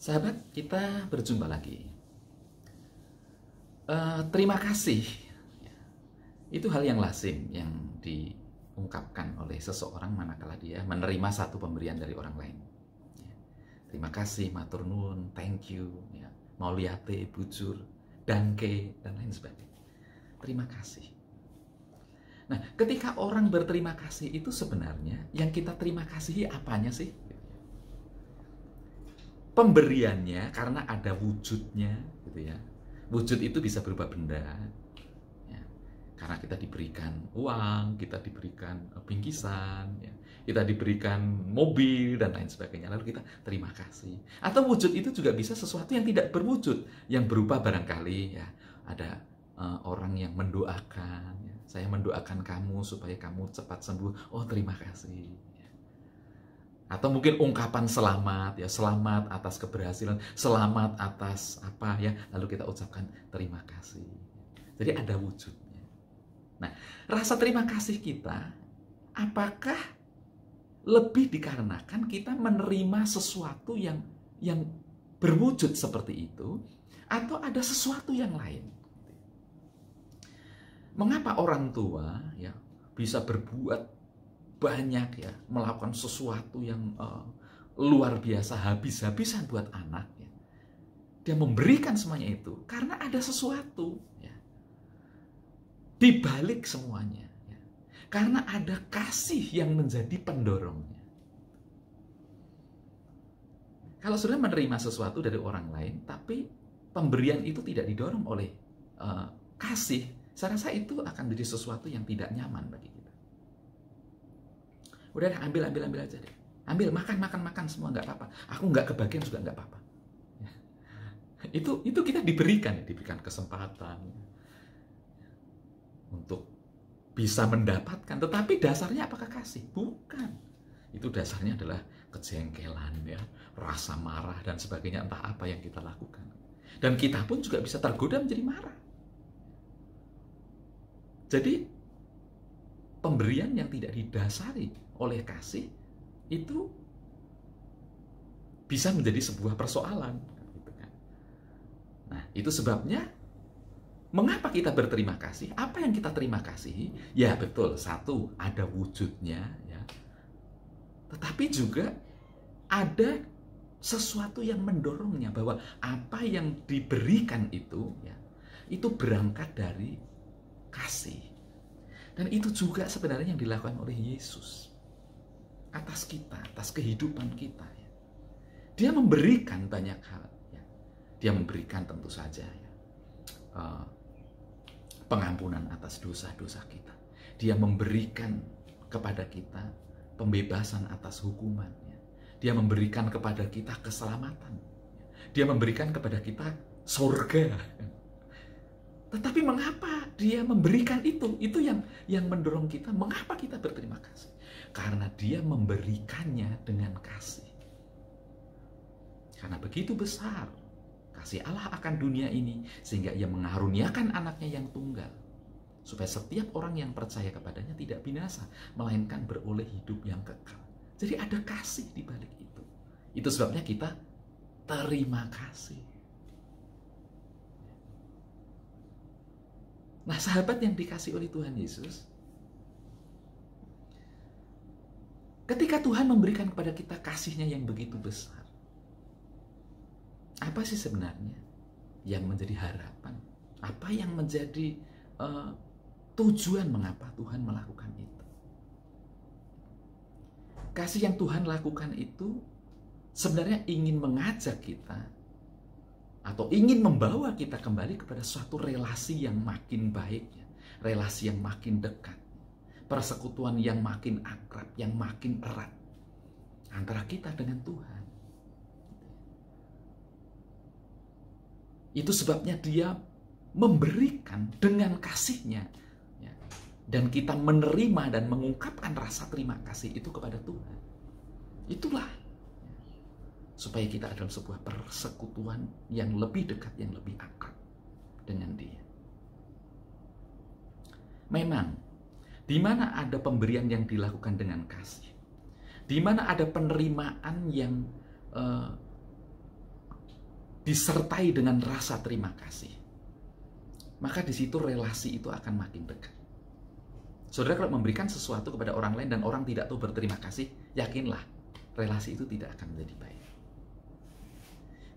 Sahabat, kita berjumpa lagi. Terima kasih. Itu hal yang lazim yang diungkapkan oleh seseorang manakala dia menerima satu pemberian dari orang lain. Terima kasih, matur nuwun, thank you, mauliate, bujur, danke, dan lain sebagainya. Terima kasih. Nah, ketika orang berterima kasih itu sebenarnya yang kita terima kasihi apanya sih? Pemberiannya, karena ada wujudnya, gitu ya. Wujud itu bisa berupa benda, ya. Karena kita diberikan uang, kita diberikan bingkisan, ya. Kita diberikan mobil dan lain sebagainya. Lalu kita terima kasih. Atau wujud itu juga bisa sesuatu yang tidak berwujud, yang berupa barangkali ya ada orang yang mendoakan, ya. Saya mendoakan kamu supaya kamu cepat sembuh. Oh, terima kasih. Atau mungkin ungkapan selamat, ya, selamat atas keberhasilan, selamat atas apa ya, lalu kita ucapkan terima kasih. Jadi ada wujudnya. Nah, rasa terima kasih kita apakah lebih dikarenakan kita menerima sesuatu yang berwujud seperti itu, atau ada sesuatu yang lain? Mengapa orang tua ya bisa berbuat banyak ya, melakukan sesuatu yang luar biasa, habis-habisan buat anak ya. Dia memberikan semuanya itu karena ada sesuatu ya di balik semuanya ya. Karena ada kasih yang menjadi pendorongnya. Kalau sudah menerima sesuatu dari orang lain tapi pemberian itu tidak didorong oleh kasih, saya rasa itu akan menjadi sesuatu yang tidak nyaman bagi kita. Udah ambil aja deh. Ambil, makan semua, nggak apa-apa. Aku nggak kebagian juga nggak apa-apa. Ya. Itu kita diberikan kesempatan untuk bisa mendapatkan. Tetapi dasarnya apakah kasih? Bukan. Itu dasarnya adalah kejengkelan, ya, rasa marah dan sebagainya, entah apa yang kita lakukan. Dan kita pun juga bisa tergoda menjadi marah. Jadi pemberian yang tidak didasari oleh kasih itu bisa menjadi sebuah persoalan. Nah, itu sebabnya mengapa kita berterima kasih? Apa yang kita terima kasih? Ya betul, satu, ada wujudnya, ya. Tetapi juga ada sesuatu yang mendorongnya, bahwa apa yang diberikan itu, ya, itu berangkat dari kasih. Dan itu juga sebenarnya yang dilakukan oleh Yesus atas kita, atas kehidupan kita. Ya. Dia memberikan banyak hal. Ya. Dia memberikan tentu saja ya, pengampunan atas dosa-dosa kita. Dia memberikan kepada kita pembebasan atas hukuman. Ya. Dia memberikan kepada kita keselamatan. Ya. Dia memberikan kepada kita surga. Tetapi mengapa dia memberikan itu? Itu yang mendorong kita. Mengapa kita berterima kasih? Karena dia memberikannya dengan kasih. Karena begitu besar kasih Allah akan dunia ini, sehingga ia mengaruniakan anaknya yang tunggal, supaya setiap orang yang percaya kepadanya tidak binasa, melainkan beroleh hidup yang kekal. Jadi ada kasih di balik itu. Itu sebabnya kita terima kasih. Nah, sahabat yang dikasih oleh Tuhan Yesus, ketika Tuhan memberikan kepada kita kasih-Nya yang begitu besar, apa sih sebenarnya yang menjadi harapan? Apa yang menjadi tujuan mengapa Tuhan melakukan itu? Kasih yang Tuhan lakukan itu sebenarnya ingin mengajak kita, atau ingin membawa kita kembali kepada suatu relasi yang makin baik, relasi yang makin dekat, persekutuan yang makin akrab, yang makin erat antara kita dengan Tuhan. Itu sebabnya dia memberikan dengan kasih-Nya, ya, dan kita menerima dan mengungkapkan rasa terima kasih itu kepada Tuhan. Itulah supaya kita dalam sebuah persekutuan yang lebih dekat, yang lebih akrab dengan Dia. Memang, di mana ada pemberian yang dilakukan dengan kasih, di mana ada penerimaan yang disertai dengan rasa terima kasih, maka di situ relasi itu akan makin dekat. Saudara kalau memberikan sesuatu kepada orang lain dan orang tidak tahu berterima kasih, yakinlah relasi itu tidak akan menjadi baik.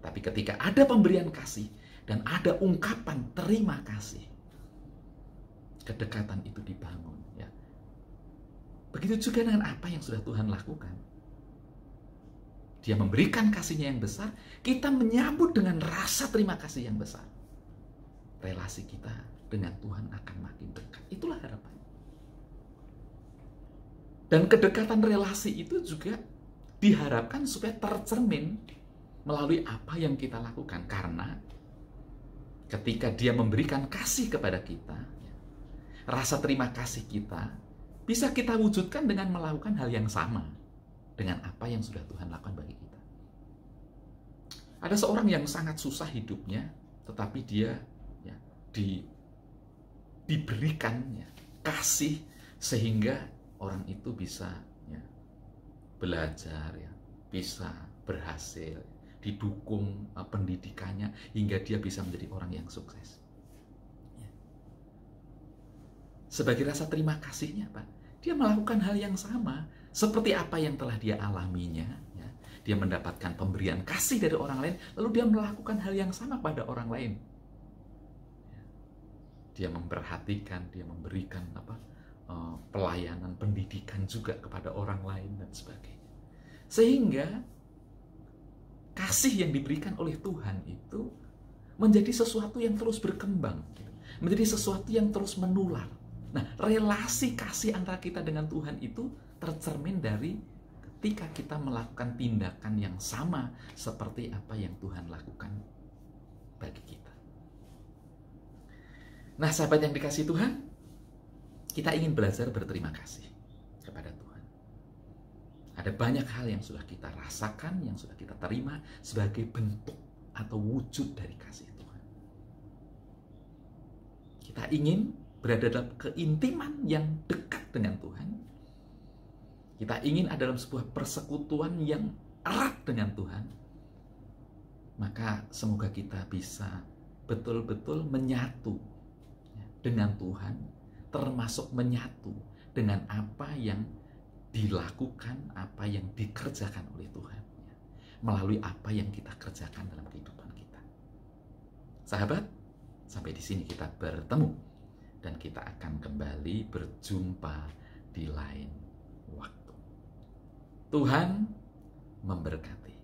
Tapi ketika ada pemberian kasih dan ada ungkapan terima kasih, kedekatan itu dibangun. Ya. Begitu juga dengan apa yang sudah Tuhan lakukan. Dia memberikan kasihnya yang besar, kita menyambut dengan rasa terima kasih yang besar. Relasi kita dengan Tuhan akan makin dekat. Itulah harapan. Dan kedekatan relasi itu juga diharapkan supaya tercermin melalui apa yang kita lakukan. Karena ketika dia memberikan kasih kepada kita, rasa terima kasih kita bisa kita wujudkan dengan melakukan hal yang sama dengan apa yang sudah Tuhan lakukan bagi kita. Ada seorang yang sangat susah hidupnya, tetapi dia diberikan kasih sehingga orang itu bisa belajar, bisa berhasil, didukung pendidikannya hingga dia bisa menjadi orang yang sukses. Sebagai rasa terima kasihnya, Pak, dia melakukan hal yang sama seperti apa yang telah dia alaminya. Dia mendapatkan pemberian kasih dari orang lain, lalu dia melakukan hal yang sama pada orang lain. Dia memperhatikan, dia memberikan pelayanan pendidikan juga kepada orang lain dan sebagainya. Sehingga kasih yang diberikan oleh Tuhan itu menjadi sesuatu yang terus berkembang, menjadi sesuatu yang terus menular. Nah, relasi kasih antara kita dengan Tuhan itu tercermin dari ketika kita melakukan tindakan yang sama seperti apa yang Tuhan lakukan bagi kita. Nah, sahabat yang dikasihi Tuhan, kita ingin belajar berterima kasih kepada Tuhan. Ada banyak hal yang sudah kita rasakan, yang sudah kita terima sebagai bentuk atau wujud dari kasih Tuhan. Kita ingin berada dalam keintiman yang dekat dengan Tuhan. Kita ingin ada dalam sebuah persekutuan yang erat dengan Tuhan. Maka semoga kita bisa betul-betul menyatu dengan Tuhan, termasuk menyatu dengan apa yang dilakukan, apa yang dikerjakan oleh Tuhan, melalui apa yang kita kerjakan dalam kehidupan kita. Sahabat, sampai di sini kita bertemu, dan kita akan kembali berjumpa di lain waktu. Tuhan memberkati.